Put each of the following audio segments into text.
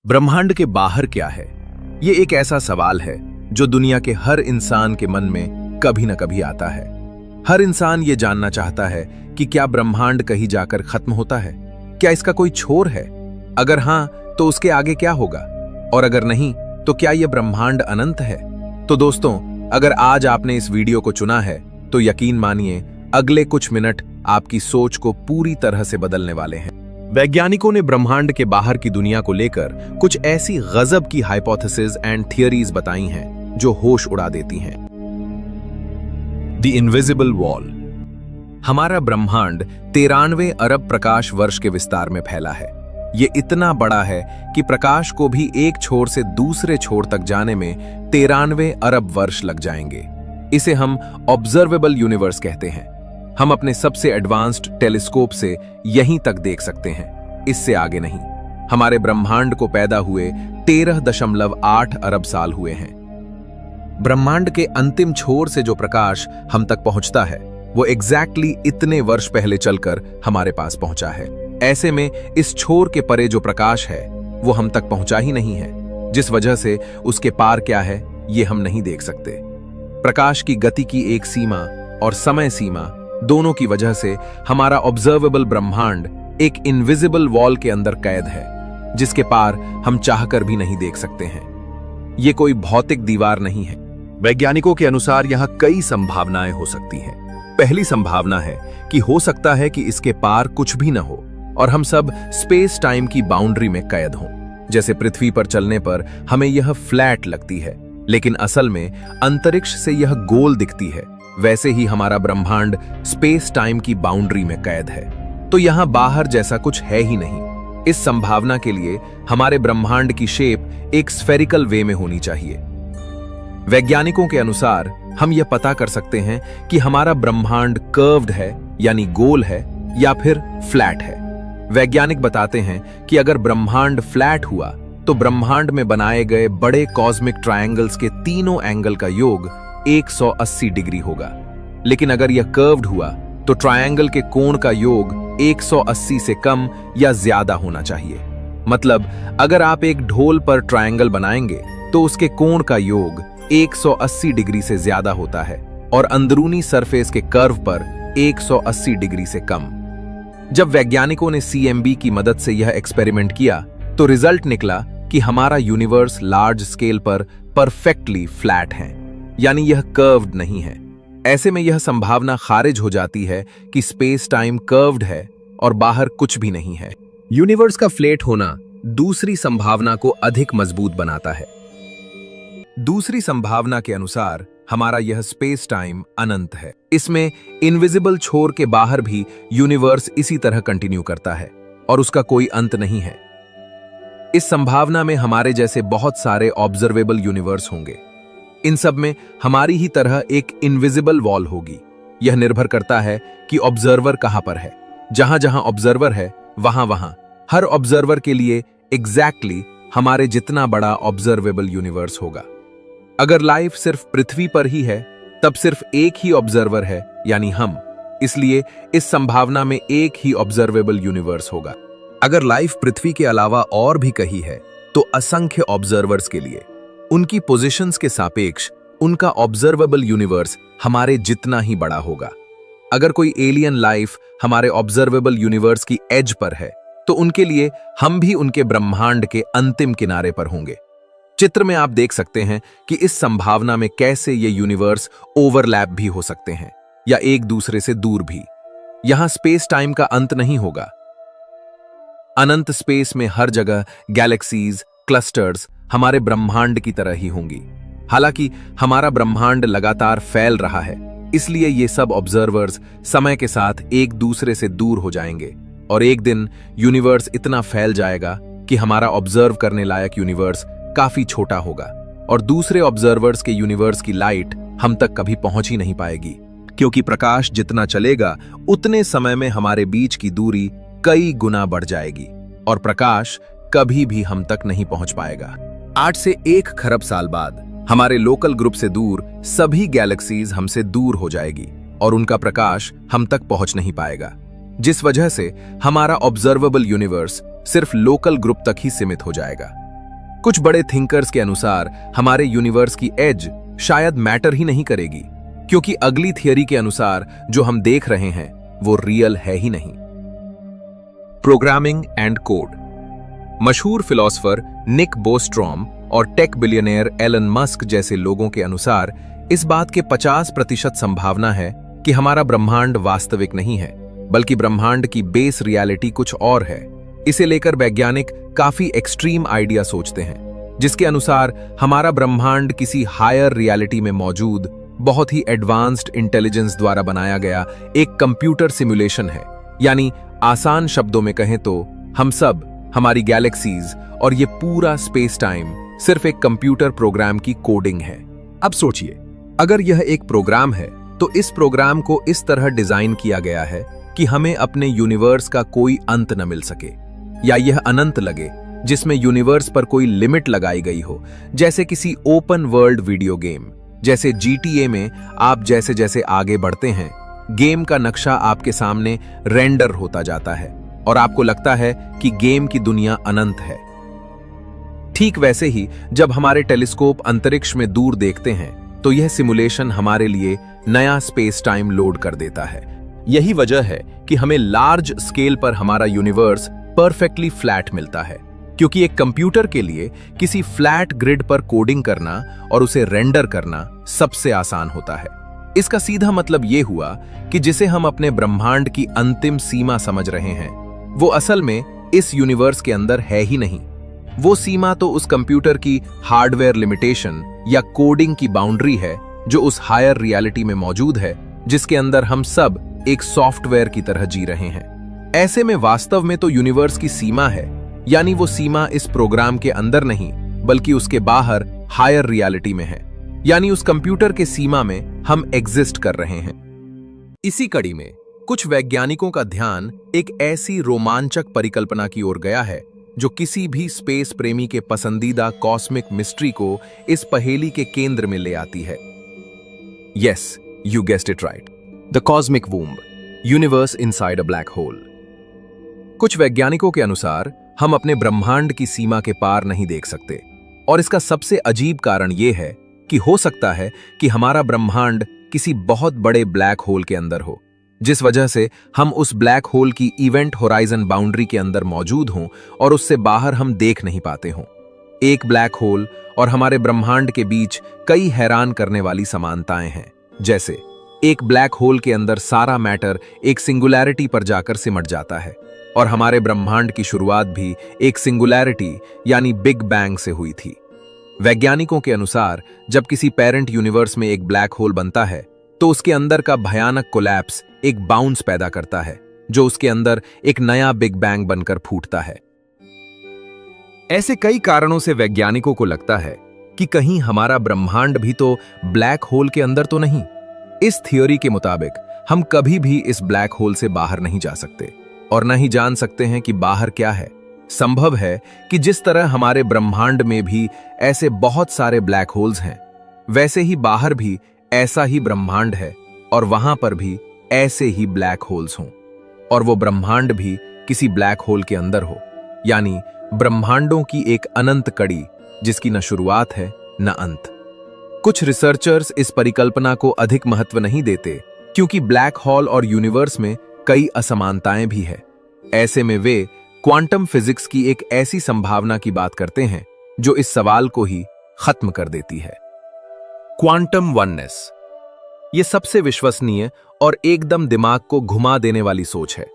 ब्रह्मांड के बाहर क्या है? ये एक ऐसा सवाल है जो दुनिया के हर इंसान के मन में कभी न कभी आता है। हर इंसान ये जानना चाहता है कि क्या ब्रह्मांड कहीं जाकर खत्म होता है? क्या इसका कोई छोर है? अगर हां, तो उसके आगे क्या होगा? और अगर नहीं, तो क्या यह ब्रह्मांड अनंत है? तो दोस्तों, अगर आज आपने इस वीडियो को चुना है, तो यकीन मानिए अगले कुछ मिनट आपकी सोच को पूरी तरह से बदलने वाले हैं। वैज्ञानिकों ने ब्रह्मांड के बाहर की दुनिया को लेकर कुछ ऐसी गजब की हाइपोथेसिस एंड थियरीज बताई हैं जो होश उड़ा देती हैं। The invisible wall. हमारा ब्रह्मांड 93 अरब प्रकाश वर्ष के विस्तार में फैला है। ये इतना बड़ा है कि प्रकाश को भी एक छोर से दूसरे छोर तक जाने में 93 अरब वर्ष लग जाएंगे। इसे हम ऑब्जर्वेबल यूनिवर्स कहते हैं। हम अपने सबसे एडवांस्ड टेलीस्कोप से यहीं तक देख सकते हैं, इससे आगे नहीं। हमारे ब्रह्मांड को पैदा हुए 13.8 अरब साल हुए हैं। ब्रह्मांड के अंतिम छोर से जो प्रकाश हम तक पहुंचता है, वो एग्जैक्टली इतने वर्ष पहले चलकर हमारे पास पहुंचा है। ऐसे में इस छोर के परे जो प्रकाश है, वो हम तक पहुंचा ही नहीं है, जिस वजह से उसके पार क्या है, ये हम नहीं देख सकते। प्रकाश की गति की एक सीमा और समय सीमा दोनों की वजह से हमारा ऑब्जर्वेबल ब्रह्मांड एक इनविजिबल वॉल के अंदर कैद है, जिसके पार हम चाहकर भी नहीं देख सकते हैं। ये कोई भौतिक दीवार नहीं है। वैज्ञानिकों के अनुसार यहां कई संभावनाएं हो सकती हैं। पहली संभावना है कि हो सकता है कि इसके पार कुछ भी न हो और हम सब स्पेस टाइम की बाउंड्री में कैद हों। जैसे पृथ्वी पर चलने पर हमें यह फ्लैट लगती है, लेकिन असल में अंतरिक्ष से यह गोल दिखती है। वैसे ही हमारा ब्रह्मांड स्पेस टाइम की बाउंड्री में कैद है, तो यहां बाहर जैसा कुछ है ही नहीं। इस संभावना के लिए हमारे ब्रह्मांड की शेप एक स्फेरिकल वे में होनी चाहिए। वैज्ञानिकों के अनुसार हम यह पता कर सकते हैं कि हमारा ब्रह्मांड कर्व्ड है, यानी गोल है, या फिर फ्लैट है। वैज्ञानिक बताते हैं कि अगर ब्रह्मांड फ्लैट हुआ तो ब्रह्मांड में बनाए गए बड़े कॉस्मिक ट्रायंगल्स के तीनों एंगल का योग 180 डिग्री होगा। लेकिन अगर यह कर्व्ड हुआ तो ट्रायंगल के कोण का योग 180 से कम या ज्यादा होना चाहिए। मतलब अगर आप एक ढोल पर ट्रायंगल बनाएंगे तो उसके कोण का योग 180 डिग्री से ज्यादा होता है और अंदरूनी सरफेस के कर्व पर 180 डिग्री से कम। जब वैज्ञानिकों ने CMB की मदद से यह एक्सपेरिमेंट किया तो रिजल्ट निकला कि हमारा यूनिवर्स लार्ज स्केल पर परफेक्टली फ्लैट है, यानी यह कर्व्ड नहीं है। ऐसे में यह संभावना खारिज हो जाती है कि स्पेस टाइम कर्व्ड है और बाहर कुछ भी नहीं है। यूनिवर्स का फ्लैट होना दूसरी संभावना को अधिक मजबूत बनाता है। दूसरी संभावना के अनुसार हमारा यह स्पेस टाइम अनंत है। इसमें इनविजिबल छोर के बाहर भी यूनिवर्स इसी तरह कंटिन्यू करता है और उसका कोई अंत नहीं है। इस संभावना में हमारे जैसे बहुत सारे ऑब्जर्वेबल यूनिवर्स होंगे। इन सब में हमारी ही तरह एक इनविजिबल वॉल होगी। यह निर्भर करता है कि ऑब्जर्वर कहां पर है। जहां जहां ऑब्जर्वर है, वहां वहां हर ऑब्जर्वर के लिए एग्जैक्टली हमारे जितना बड़ा ऑब्जर्वेबल यूनिवर्स होगा। अगर लाइफ सिर्फ पृथ्वी पर ही है, तब सिर्फ एक ही ऑब्जर्वर है, यानी हम। इसलिए इस संभावना में एक ही ऑब्जर्वेबल यूनिवर्स होगा। अगर लाइफ पृथ्वी के अलावा और भी कहीं है, तो असंख्य ऑब्जर्वर्स के लिए उनकी पोजीशंस के सापेक्ष उनका ऑब्जर्वेबल यूनिवर्स हमारे जितना ही बड़ा होगा। अगर कोई एलियन लाइफ हमारे ऑब्जर्वेबल यूनिवर्स की एज पर है, तो उनके लिए हम भी उनके ब्रह्मांड के अंतिम किनारे पर होंगे। चित्र में आप देख सकते हैं कि इस संभावना में कैसे ये यूनिवर्स ओवरलैप भी हो सकते हैं या एक दूसरे से दूर भी। यहां स्पेस टाइम का अंत नहीं होगा। अनंत स्पेस में हर जगह गैलेक्सीज, क्लस्टर्स हमारे ब्रह्मांड की तरह ही होंगी। हालांकि हमारा ब्रह्मांड लगातार फैल रहा है, इसलिए ये सब ऑब्जर्वर्स समय के साथ एक दूसरे से दूर हो जाएंगे और एक दिन यूनिवर्स इतना फैल जाएगा कि हमारा ऑब्जर्व करने लायक यूनिवर्स काफी छोटा होगा और दूसरे ऑब्जर्वर्स के यूनिवर्स की लाइट हम तक कभी पहुंच ही नहीं पाएगी, क्योंकि प्रकाश जितना चलेगा उतने समय में हमारे बीच की दूरी कई गुना बढ़ जाएगी और प्रकाश कभी भी हम तक नहीं पहुंच पाएगा। 8 से 1 खरब साल बाद हमारे लोकल ग्रुप से दूर सभी गैलेक्सीज हमसे दूर हो जाएगी और उनका प्रकाश हम तक पहुंच नहीं पाएगा, जिस वजह से हमारा ऑब्जर्वेबल यूनिवर्स सिर्फ लोकल ग्रुप तक ही सीमित हो जाएगा। कुछ बड़े थिंकर्स के अनुसार हमारे यूनिवर्स की एज शायद मैटर ही नहीं करेगी, क्योंकि अगली थियरी के अनुसार जो हम देख रहे हैं वो रियल है ही नहीं। Programming and code. मशहूर फिलोसोफर निक बोस्ट्रॉम और टेक बिलियनियर एलन मस्क जैसे लोगों के अनुसार इस बात के 50% संभावना है कि हमारा ब्रह्मांड वास्तविक नहीं है, बल्कि ब्रह्मांड की बेस रियलिटी कुछ और है। इसे लेकर वैज्ञानिक काफी एक्सट्रीम आइडिया सोचते हैं, जिसके अनुसार हमारा ब्रह्मांड किसी हायर रियलिटी में मौजूद बहुत ही एडवांस्ड इंटेलिजेंस द्वारा बनाया गया एक कंप्यूटर सिमुलेशन है। यानी आसान शब्दों में कहें तो हम सब, हमारी गैलेक्सीज और ये पूरा स्पेस टाइम सिर्फ एक कंप्यूटर प्रोग्राम की कोडिंग है। अब सोचिए, अगर यह एक प्रोग्राम है तो इस प्रोग्राम को इस तरह डिजाइन किया गया है कि हमें अपने यूनिवर्स का कोई अंत न मिल सके, या यह अनंत लगे जिसमें यूनिवर्स पर कोई लिमिट लगाई गई हो, जैसे किसी ओपन वर्ल्ड वीडियो गेम। जैसे GTA में आप जैसे जैसे आगे बढ़ते हैं, गेम का नक्शा आपके सामने रेंडर होता जाता है और आपको लगता है कि गेम की दुनिया अनंत है। ठीक वैसे ही जब हमारे टेलीस्कोप अंतरिक्ष में दूर देखते हैं तो यह सिमुलेशन हमारे लिए नया स्पेस टाइम लोड कर देता है। यही वजह है कि हमें लार्ज स्केल पर हमारा यूनिवर्स परफेक्टली फ्लैट मिलता है, क्योंकि एक कंप्यूटर के लिए किसी फ्लैट ग्रिड पर कोडिंग करना और उसे रेंडर करना सबसे आसान होता है। इसका सीधा मतलब यह हुआ कि जिसे हम अपने ब्रह्मांड की अंतिम सीमा समझ रहे हैं, वो असल में इस यूनिवर्स के अंदर है ही नहीं। वो सीमा तो उस कंप्यूटर की हार्डवेयर लिमिटेशन या कोडिंग की बाउंड्री है जो उस हायर रियलिटी में मौजूद है, जिसके अंदर हम सब एक सॉफ्टवेयर की तरह जी रहे हैं। ऐसे में वास्तव में तो यूनिवर्स की सीमा है, यानी वो सीमा इस प्रोग्राम के अंदर नहीं बल्कि उसके बाहर हायर रियलिटी में है, यानी उस कंप्यूटर के सीमा में हम एग्जिस्ट कर रहे हैं। इसी कड़ी में कुछ वैज्ञानिकों का ध्यान एक ऐसी रोमांचक परिकल्पना की ओर गया है जो किसी भी स्पेस प्रेमी के पसंदीदा कॉस्मिक मिस्ट्री को इस पहेली के केंद्र में ले आती है। Yes, you guessed it right, the cosmic womb, universe inside a black hole. कुछ वैज्ञानिकों के अनुसार हम अपने ब्रह्मांड की सीमा के पार नहीं देख सकते, और इसका सबसे अजीब कारण यह है कि हो सकता है कि हमारा ब्रह्मांड किसी बहुत बड़े ब्लैक होल के अंदर हो, जिस वजह से हम उस ब्लैक होल की इवेंट होराइजन बाउंड्री के अंदर मौजूद हों और उससे बाहर हम देख नहीं पाते हों। एक ब्लैक होल और हमारे ब्रह्मांड के बीच कई हैरान करने वाली समानताएं हैं। जैसे एक ब्लैक होल के अंदर सारा मैटर एक सिंगुलैरिटी पर जाकर सिमट जाता है, और हमारे ब्रह्मांड की शुरुआत भी एक सिंगुलैरिटी यानी बिग बैंग से हुई थी। वैज्ञानिकों के अनुसार जब किसी पेरेंट यूनिवर्स में एक ब्लैक होल बनता है तो उसके अंदर का भयानक कोलैप्स एक बाउंस पैदा करता है, जो उसके अंदर एक नया बिग बैंग बनकर फूटता है। ऐसे कई कारणों से वैज्ञानिकों को लगता है कि कहीं हमारा ब्रह्मांड भी तो ब्लैक होल के अंदर तो नहीं। इस थियोरी के मुताबिक हम कभी भी इस ब्लैक होल से बाहर नहीं जा सकते और न ही जान सकते हैं कि बाहर क्या है। संभव है कि जिस तरह हमारे ब्रह्मांड में भी ऐसे बहुत सारे ब्लैक होल्स हैं, वैसे ही बाहर भी ऐसा ही ब्रह्मांड है और वहां पर भी ऐसे ही ब्लैक होल्स हों, और वो ब्रह्मांड भी किसी ब्लैक होल के अंदर हो, यानी ब्रह्मांडों की एक अनंत कड़ी जिसकी न शुरुआत है न अंत। कुछ रिसर्चर्स इस परिकल्पना को अधिक महत्व नहीं देते, क्योंकि ब्लैक होल और यूनिवर्स में कई असमानताएं भी है। ऐसे में वे क्वांटम फिजिक्स की एक ऐसी संभावना की बात करते हैं जो इस सवाल को ही खत्म कर देती है। क्वांटम वननेस, यह सबसे विश्वसनीय और एकदम दिमाग को घुमा देने वाली सोच है।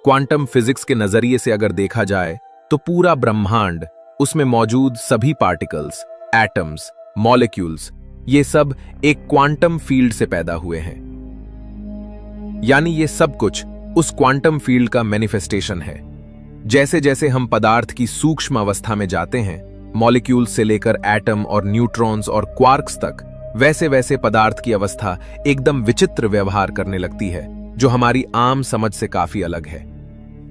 क्वांटम फिजिक्स के नजरिए से अगर देखा जाए तो पूरा ब्रह्मांड, उसमें मौजूद सभी पार्टिकल्स, एटम्स, मॉलिक्यूल्स, ये सब एक क्वांटम फील्ड से पैदा हुए हैं। यानी ये सब कुछ उस क्वांटम फील्ड का मैनिफेस्टेशन है। जैसे जैसे हम पदार्थ की सूक्ष्म अवस्था में जाते हैं, मॉलिक्यूल्स से लेकर एटम और न्यूट्रॉन्स और क्वार्क्स तक, वैसे वैसे पदार्थ की अवस्था एकदम विचित्र व्यवहार करने लगती है, जो हमारी आम समझ से काफी अलग है।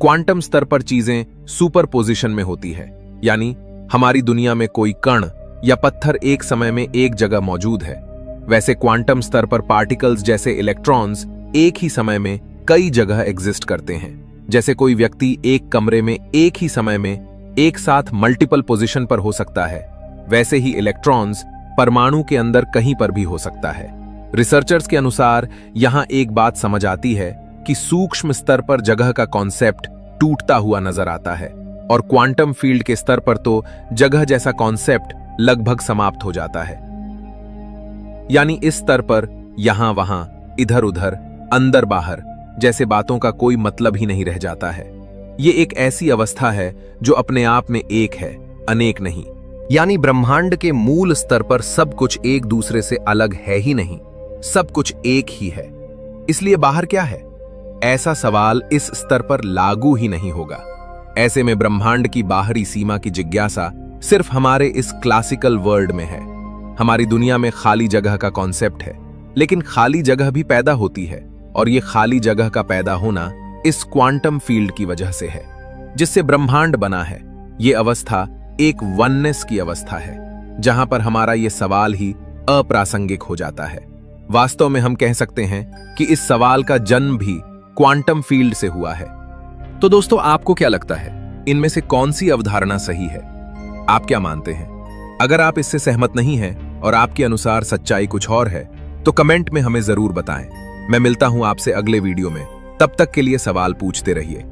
क्वांटम स्तर पर चीजें सुपरपोजिशन में होती है, यानी हमारी दुनिया में कोई कण या पत्थर एक समय में एक जगह मौजूद है, वैसे क्वांटम स्तर पर पार्टिकल्स जैसे इलेक्ट्रॉन्स एक ही समय में कई जगह एग्जिस्ट करते हैं। जैसे कोई व्यक्ति एक कमरे में एक ही समय में एक साथ मल्टीपल पोजीशन पर हो सकता है, वैसे ही इलेक्ट्रॉन्स परमाणु के अंदर कहीं पर भी हो सकता है। रिसर्चर्स के अनुसार यहां एक बात समझ आती है कि सूक्ष्म स्तर पर जगह का कॉन्सेप्ट टूटता हुआ नजर आता है और क्वांटम फील्ड के स्तर पर तो जगह जैसा कॉन्सेप्ट लगभग समाप्त हो जाता है। यानी इस स्तर पर यहां वहां, इधर उधर, अंदर बाहर जैसे बातों का कोई मतलब ही नहीं रह जाता है। ये एक ऐसी अवस्था है जो अपने आप में एक है, अनेक नहीं। यानी ब्रह्मांड के मूल स्तर पर सब कुछ एक दूसरे से अलग है ही नहीं, सब कुछ एक ही है। इसलिए बाहर क्या है, ऐसा सवाल इस स्तर पर लागू ही नहीं होगा। ऐसे में ब्रह्मांड की बाहरी सीमा की जिज्ञासा सिर्फ हमारे इस क्लासिकल वर्ल्ड में है। हमारी दुनिया में खाली जगह का कॉन्सेप्ट है, लेकिन खाली जगह भी पैदा होती है और ये खाली जगह का पैदा होना इस क्वांटम फील्ड की वजह से है, जिससे ब्रह्मांड बना है। ये अवस्था एक वननेस की अवस्था है, जहां पर हमारा ये सवाल ही अप्रासंगिक हो जाता है। वास्तव में हम कह सकते हैं कि इस सवाल का जन्म भी क्वांटम फील्ड से हुआ है। तो दोस्तों, आपको क्या लगता है, इनमें से कौन सी अवधारणा सही है? आप क्या मानते हैं? अगर आप इससे सहमत नहीं हैं और आपके अनुसार सच्चाई कुछ और है, तो कमेंट में हमें जरूर बताएं। मैं मिलता हूं आपसे अगले वीडियो में। तब तक के लिए सवाल पूछते रहिए।